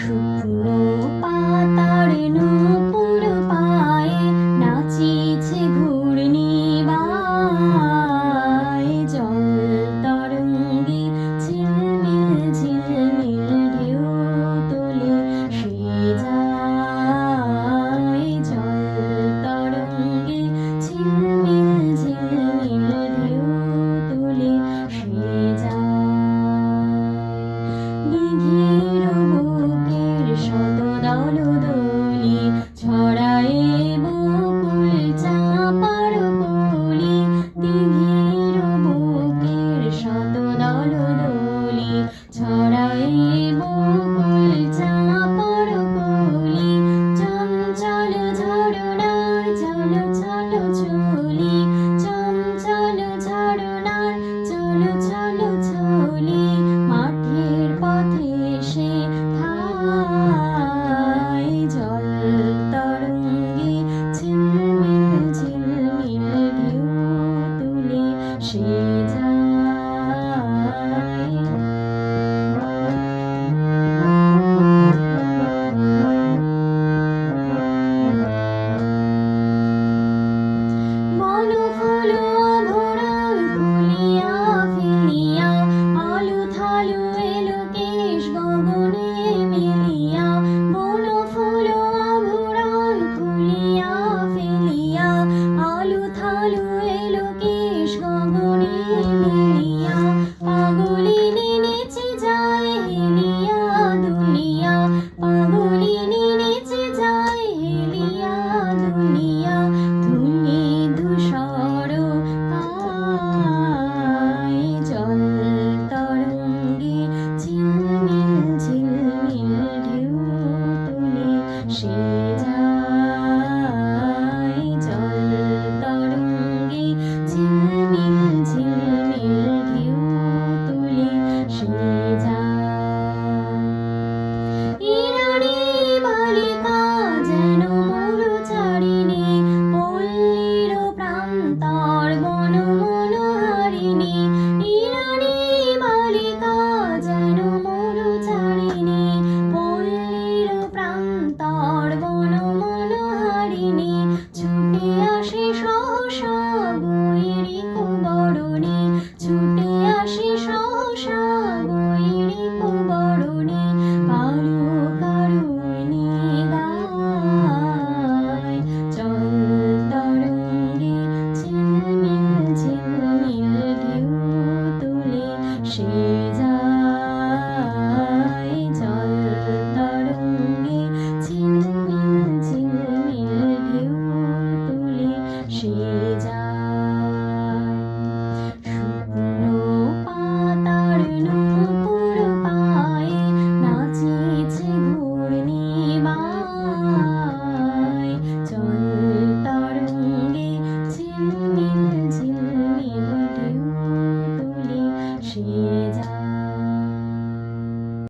শুকনো পাতার নূপুর পায়ে নাচিছে ঘূর্ণি বায়, জল তরঙ্গে ঝিলমিল ঝিলমিল ঢেউ তোলে সে যায়, জল তরঙ্গে ঝিলমিল ঝিলমিল ঢেউ তোলে সে যায়। দিঘির বুকের শত দলদলি ছড়ায় বকুল চাঁপার কলি, দিঘির বুকের শত দলদলি ছড়ায় বকুল চাঁপার কলি, চঞ্চল ঝরনার চলো চলো চলি, চঞ্চল ঝরনার চলো চলো চলি, মাঠের পথে সে ঠায়, জল তরঙ্গে ঝিলমিল ঝিলমিল ঢেউ তুলে সে যায়। বনফুল ভোরাল খুলিয়া ফেলিয়া, আলু থালু এলো কেশ গগনে মিলিয়া, বনফুল ভোরাল খুলিয়া ফেলিয়া, আলু থালু এলো কেশ গগনে মিলিয়া, পাগলিনী নেচে যায় হেলিয়া দুলিয়া, পাগলিনী নেচে যায় হেলিয়া দুলিয়া, ধুলি ধূসর পায়, জল তরঙ্গে ঝিলমিল ঝিলমিল ঢেউ তুলে সে যায়, জল তরঙ্গে ঝিলমিল ঝিলমিল ঢেউ তুলে সে যায়। ইরানি বালিকা যেন মরুচারিণী, পল্লীর প্রান্তর বন মনোহারিণী, ইরানি বালিকা যেন মরুচারিণী, পল্লীর প্রান্তর বন মনোহারিণী, ছুটে আসে সহসা বৈরিক বরণী, ছুটে আসে সহসা বৈরিক বরণী, কারু কারুণী গায়, জল তরঙ্গে ঝিলমিল ঝিলমিল ঢেউ তুলে সে যায়, জল তরঙ্গে ঝিলমিল ঝিলমিল ঢেউ তুলে সে যায়।